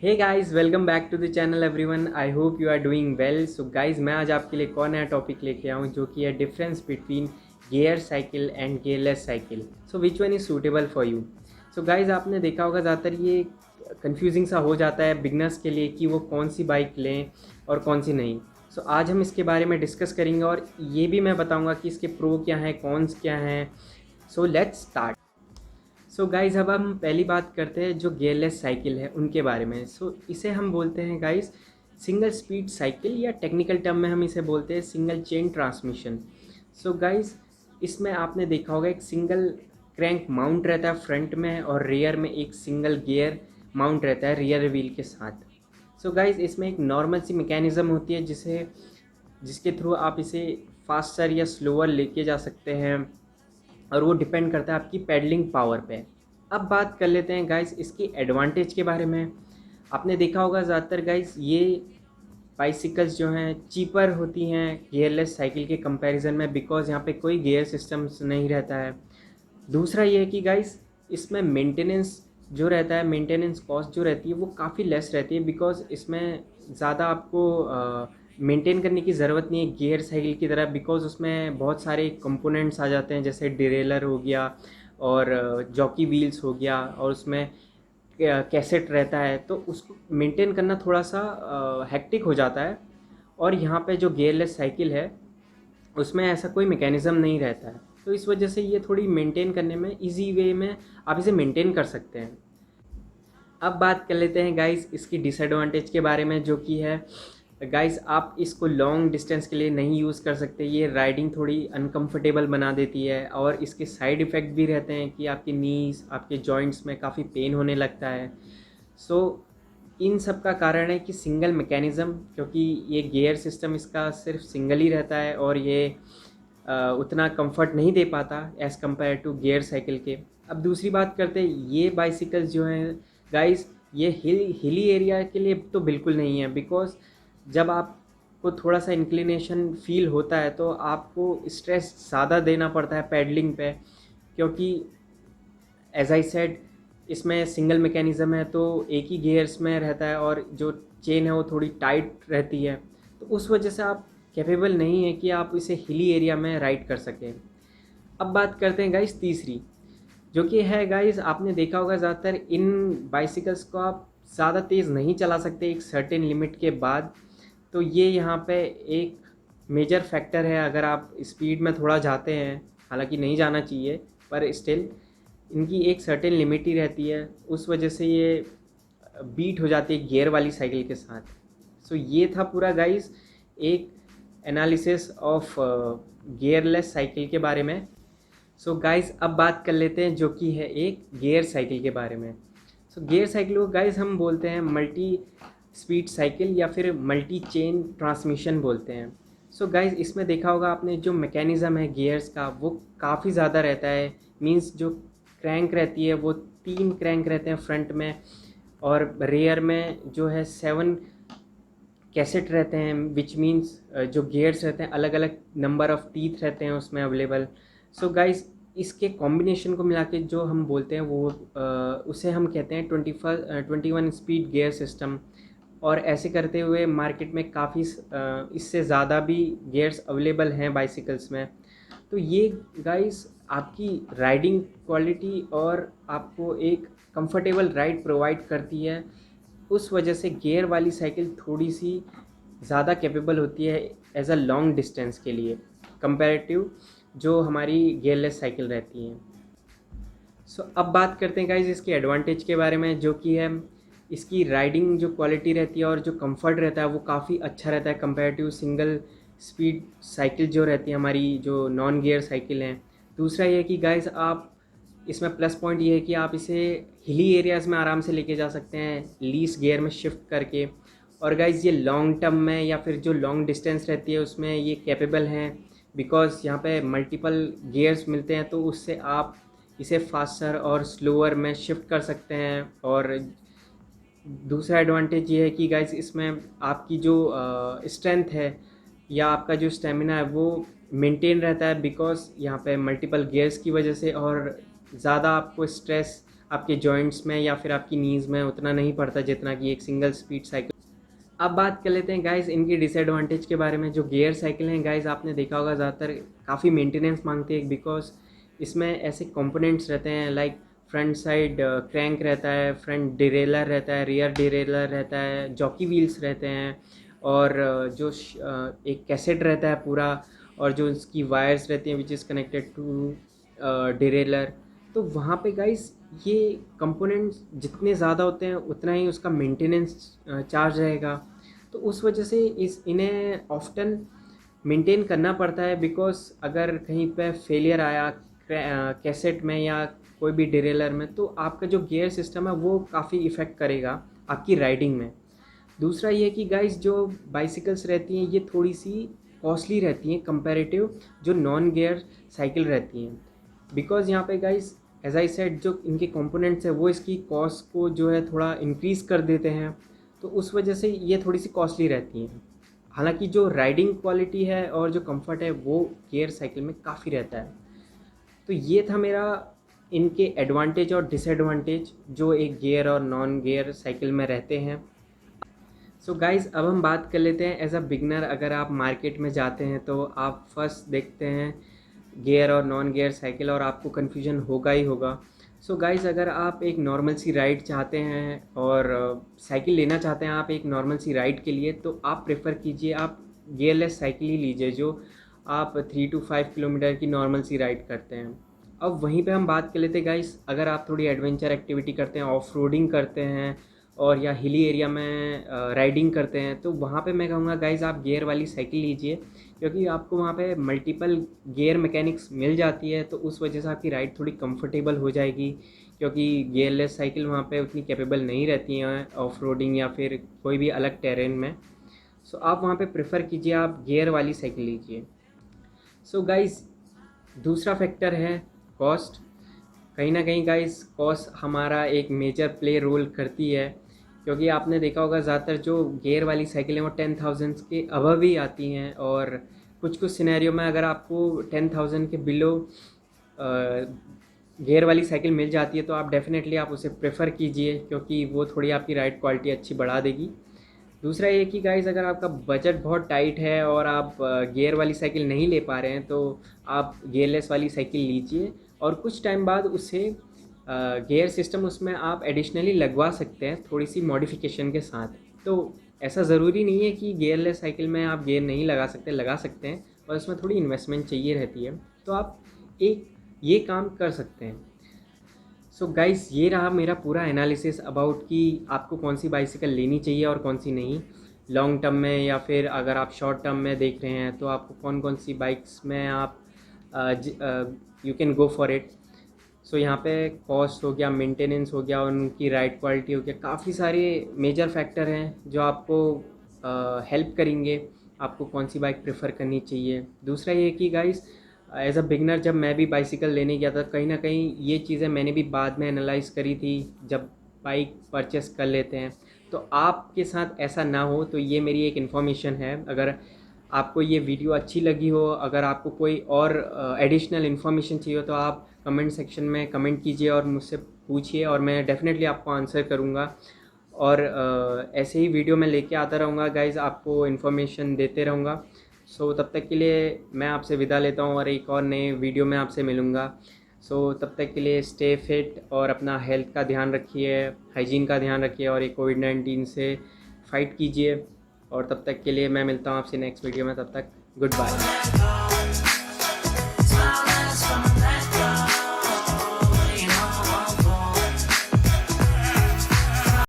Hey guys, welcome back to the channel everyone. I hope you are doing well. So guys, मैं आज आपके लिए एक और नया टॉपिक लेके आया हूँ जो कि है difference between gear cycle and gearless cycle. So which one is suitable for you. So guys, आपने देखा होगा ज़्यादातर ये कंफ्यूजिंग सा हो जाता है बिगनर्स के लिए कि वो कौन सी बाइक लें और कौन सी नहीं। सो आज हम इसके बारे में डिस्कस करेंगे और ये भी मैं बताऊँगा कि इसके प्रो क्या हैं, कॉन्स क्या हैं। So let's start. So guys, अब हम पहली बात करते हैं जो गियरलेस साइकिल है उनके बारे में। इसे हम बोलते हैं गाइज़ सिंगल स्पीड साइकिल, या टेक्निकल टर्म में हम इसे बोलते हैं single chain transmission. So guys, इसमें आपने देखा होगा एक सिंगल क्रैंक माउंट रहता है फ्रंट में और रियर में एक सिंगल गियर माउंट रहता है रियर व्हील के साथ। सो गाइज़, इसमें एक नॉर्मल सी मैकेनिज़्म होती है जिसके थ्रू आप इसे फास्टर या स्लोअर लेके जा सकते हैं, और वो डिपेंड करता है आपकी पैडलिंग पावर पे। अब बात कर लेते हैं गाइस इसकी एडवांटेज के बारे में। आपने देखा होगा ज़्यादातर गाइस ये बाइसिकल्स जो हैं चीपर होती हैं गियरलेस साइकिल के कंपैरिजन में, बिकॉज़ यहाँ पे कोई गियर सिस्टम्स नहीं रहता है। दूसरा ये है कि गाइस इसमें मेंटेनेंस जो रहता है, मेंटेनेंस कॉस्ट जो रहती है वो काफ़ी लेस रहती है, बिकॉज़ इसमें ज़्यादा आपको मेंटेन करने की ज़रूरत नहीं है गियर साइकिल की तरह, बिकॉज़ उसमें बहुत सारे कंपोनेंट्स आ जाते हैं, जैसे डिरेलर हो गया और जॉकी व्हील्स हो गया, और उसमें कैसेट रहता है, तो उसको मेंटेन करना थोड़ा सा हेक्टिक हो जाता है। और यहाँ पे जो गियरलेस साइकिल है उसमें ऐसा कोई मैकेनिज़्म नहीं रहता है, तो इस वजह से ये थोड़ी मेंटेन करने में इजी वे में आप इसे मेंटेन कर सकते हैं। अब बात कर लेते हैं गाइस इसकी डिसएडवांटेज के बारे में, जो कि है गाइस आप इसको लॉन्ग डिस्टेंस के लिए नहीं यूज़ कर सकते। ये राइडिंग थोड़ी अनकंफर्टेबल बना देती है, और इसके साइड इफ़ेक्ट भी रहते हैं कि आपकी नीज़, आपके जॉइंट्स में काफ़ी पेन होने लगता है। सो इन सब का कारण है कि सिंगल मैकेनिज़्म, क्योंकि ये गियर सिस्टम इसका सिर्फ सिंगल ही रहता है और ये उतना कंफर्ट नहीं दे पाता as compare to gear cycle के। अब दूसरी बात करते हैं, ये बाइसिकल्स जो हैं गाइस ये हिली एरिया के लिए तो बिल्कुल नहीं है, बिकॉज़ जब आपको थोड़ा सा इंक्लिनेशन फील होता है तो आपको स्ट्रेस ज़्यादा देना पड़ता है पैडलिंग पे, क्योंकि एज आई सेड इसमें सिंगल मैकेनिज़्म है तो एक ही गियर्स में रहता है, और जो चेन है वो थोड़ी टाइट रहती है, तो उस वजह से आप कैपेबल नहीं है कि आप इसे हिली एरिया में राइड कर सकें। अब बात करते हैं गाइस तीसरी, जो कि है गाइस आपने देखा होगा ज़्यादातर इन बाइसिकल्स को आप ज़्यादा तेज़ नहीं चला सकते एक सर्टेन लिमिट के बाद। तो ये यहाँ पे एक मेजर फैक्टर है अगर आप स्पीड में थोड़ा जाते हैं, हालांकि नहीं जाना चाहिए, पर स्टिल इनकी एक सर्टेन लिमिट ही रहती है, उस वजह से ये बीट हो जाती है गियर वाली साइकिल के साथ। सो ये था पूरा गाइस एक एनालिसिस ऑफ गियरलेस साइकिल के बारे में। सो गाइस, अब बात कर लेते हैं जो कि है एक गियर साइकिल के बारे में। सो गियर साइकिल को गाइस हम बोलते हैं मल्टी स्पीड साइकिल या फिर मल्टी चेन ट्रांसमिशन बोलते हैं। सो गाइस, इसमें देखा होगा आपने जो मैकेनिज़्म है गियर्स का वो काफ़ी ज़्यादा रहता है। मींस जो क्रैंक रहती है वो 3 क्रैंक रहते हैं फ्रंट में, और रेयर में जो है 7 कैसेट रहते हैं, विच मीन्स जो गियर्स रहते हैं अलग अलग नंबर ऑफ़ टीथ रहते हैं उसमें अवेलेबल। सो गाइस, इसके कॉम्बिनेशन को मिला के जो हम बोलते हैं वो उसे हम कहते हैं 21 स्पीड गियर सिस्टम। और ऐसे करते हुए मार्केट में काफ़ी इससे ज़्यादा भी गियर्स अवेलेबल हैं बाइसिकल्स में। तो ये गाइस आपकी राइडिंग क्वालिटी और आपको एक कंफर्टेबल राइड प्रोवाइड करती है, उस वजह से गियर वाली साइकिल थोड़ी सी ज़्यादा कैपेबल होती है एज अ लॉन्ग डिस्टेंस के लिए कंपैरेटिव जो हमारी गियरलेस साइकिल रहती हैं। अब बात करते हैं गाइज इसके एडवांटेज के बारे में, जो कि है इसकी राइडिंग जो क्वालिटी रहती है और जो कंफर्ट रहता है वो काफ़ी अच्छा रहता है कंपैरेटिव सिंगल स्पीड साइकिल जो रहती है हमारी जो नॉन गियर साइकिल हैं। दूसरा ये है कि गाइज आप इसमें प्लस पॉइंट ये है कि आप इसे हिली एरियाज़ में आराम से लेके जा सकते हैं लीस गियर में शिफ्ट करके। और गाइज ये लॉन्ग टर्म में या फिर जो लॉन्ग डिस्टेंस रहती है उसमें ये कैपेबल हैं, बिकॉज़ यहाँ पे मल्टीपल गियर्स मिलते हैं, तो उससे आप इसे फास्टर और स्लोअर में शिफ्ट कर सकते हैं। और दूसरा एडवांटेज ये है कि गाइस इसमें आपकी जो स्ट्रेंथ है या आपका जो स्टेमिना है वो मेंटेन रहता है, बिकॉज़ यहाँ पे मल्टीपल गियर्स की वजह से, और ज़्यादा आपको स्ट्रेस आपके जॉइंट्स में या फिर आपकी नीज़ में उतना नहीं पड़ता जितना कि एक सिंगल स्पीड साइकिल। अब बात कर लेते हैं गाइस इनकी डिसएडवांटेज के बारे में। जो गियर साइकिल हैं गाइस, आपने देखा होगा ज़्यादातर काफ़ी मेंटेनेंस मांगते हैं, बिकॉज इसमें ऐसे कंपोनेंट्स रहते हैं लाइक फ्रंट साइड क्रैंक रहता है, फ्रंट डिरेलर रहता है, रियर डिरेलर रहता है, जॉकी व्हील्स रहते हैं, और एक कैसेट रहता है पूरा, और जो इसकी वायर्स रहती हैं which is connected to derailleur. तो वहाँ पे गाइस ये कंपोनेंट्स जितने ज़्यादा होते हैं उतना ही उसका मेंटेनेंस चार्ज रहेगा। तो उस वजह से इन्हें ऑफ्टन मेंटेन करना पड़ता है, बिकॉज अगर कहीं पे फेलियर आया कैसेट में या कोई भी डिरेलर में, तो आपका जो गियर सिस्टम है वो काफ़ी इफ़ेक्ट करेगा आपकी राइडिंग में। दूसरा ये कि गाइस जो बाइसिकल्स रहती हैं ये थोड़ी सी कॉस्टली रहती हैं कंपैरेटिव जो नॉन गियर साइकिल रहती हैं, बिकॉज यहाँ पे गाइस एज आई सेड जो इनके कंपोनेंट्स हैं वो इसकी कॉस्ट को जो है थोड़ा इंक्रीज़ कर देते हैं, तो उस वजह से ये थोड़ी सी कॉस्टली रहती हैं। हालांकि जो राइडिंग क्वालिटी है और जो कंफर्ट है वो गियर साइकिल में काफ़ी रहता है। तो ये था मेरा इनके एडवांटेज और डिसएडवांटेज जो एक गियर और नॉन गियर साइकिल में रहते हैं। सो गाइज़ अब हम बात कर लेते हैं एज अ बिगनर, अगर आप मार्केट में जाते हैं तो आप फर्स्ट देखते हैं गियर और नॉन गियर साइकिल और आपको कन्फ्यूजन होगा ही होगा। सो गाइज़ अगर आप एक नॉर्मल सी राइड चाहते हैं और साइकिल लेना चाहते हैं आप एक नॉर्मल सी राइड के लिए, तो आप प्रेफर कीजिए आप गियरलेस साइकिल ही लीजिए जो आप 3 to 5 किलोमीटर की नॉर्मल सी राइड करते हैं। अब वहीं पे हम बात कर लेते हैं गाइस, अगर आप थोड़ी एडवेंचर एक्टिविटी करते हैं, ऑफ रोडिंग करते हैं और या हिली एरिया में राइडिंग करते हैं, तो वहाँ पे मैं कहूँगा गाइस आप गियर वाली साइकिल लीजिए, क्योंकि आपको वहाँ पे मल्टीपल गियर मैकेनिक्स मिल जाती है, तो उस वजह से आपकी राइड थोड़ी कंफर्टेबल हो जाएगी, क्योंकि गियरलेस साइकिल वहाँ पे उतनी कैपेबल नहीं रहती हैं ऑफ रोडिंग या फिर कोई भी अलग टेरेन में। सो आप वहाँ पे प्रेफर कीजिए आप गियर वाली साइकिल लीजिए। सो गाइस दूसरा फैक्टर है कॉस्ट। कहीं ना कहीं गाइस कॉस्ट हमारा एक मेजर प्ले रोल करती है, क्योंकि आपने देखा होगा ज़्यादातर जो गियर वाली साइकिल हैं वो 10,000 के अबव ही आती हैं, और कुछ कुछ सिनेरियो में अगर आपको 10,000 के बिलो गियर वाली साइकिल मिल जाती है तो आप डेफिनेटली आप उसे प्रेफर कीजिए, क्योंकि वो थोड़ी आपकी राइड क्वालिटी अच्छी बढ़ा देगी। दूसरा ये कि गाइस अगर आपका बजट बहुत टाइट है और आप गियर वाली साइकिल नहीं ले पा रहे हैं तो आप गियरलेस वाली साइकिल लीजिए, और कुछ टाइम बाद उसे गियर सिस्टम उसमें आप एडिशनली लगवा सकते हैं थोड़ी सी मॉडिफिकेशन के साथ। तो ऐसा ज़रूरी नहीं है कि गियरलेस साइकिल में आप गियर नहीं लगा सकते हैं, और उसमें थोड़ी इन्वेस्टमेंट चाहिए रहती है, तो आप एक ये काम कर सकते हैं। सो गाइस ये रहा मेरा पूरा एनालिसिस अबाउट कि आपको कौन सी बाइसिकल लेनी चाहिए और कौन सी नहीं, लॉन्ग टर्म में या फिर अगर आप शॉर्ट टर्म में देख रहे हैं तो आपको कौन कौन सी बाइक्स में आप you can go for it. So यहाँ पे कॉस्ट हो गया, मेंटेनेंस हो गया, उनकी राइड क्वालिटी हो गया, काफ़ी सारे मेजर फैक्टर हैं जो आपको हेल्प करेंगे आपको कौन सी बाइक प्रेफर करनी चाहिए। दूसरा ये कि गाइस एज अ बिगनर जब मैं भी बाइसिकल लेने गया था, कहीं ना कहीं ये चीज़ें मैंने भी बाद में एनालाइज करी थी जब बाइक परचेस कर लेते हैं, तो आपके साथ ऐसा ना हो, तो ये मेरी एक इन्फॉर्मेशन है। अगर आपको ये वीडियो अच्छी लगी हो, अगर आपको कोई और एडिशनल इन्फॉर्मेशन चाहिए हो, तो आप कमेंट सेक्शन में कमेंट कीजिए और मुझसे पूछिए, और मैं डेफिनेटली आपको आंसर करूँगा। और ऐसे ही वीडियो मैं लेके आता रहूँगा गाइज़, आपको इन्फॉर्मेशन देते रहूँगा। सो तब तक के लिए मैं आपसे विदा लेता हूँ और एक और नए वीडियो में आपसे मिलूँगा। सो तब तक के लिए स्टे फिट और अपना हेल्थ का ध्यान रखिए, हाइजीन का ध्यान रखिए, और ये कोविड-19 से फाइट कीजिए। और तब तक के लिए मैं मिलता हूँ आपसे नेक्स्ट वीडियो में, तब तक गुड बाय।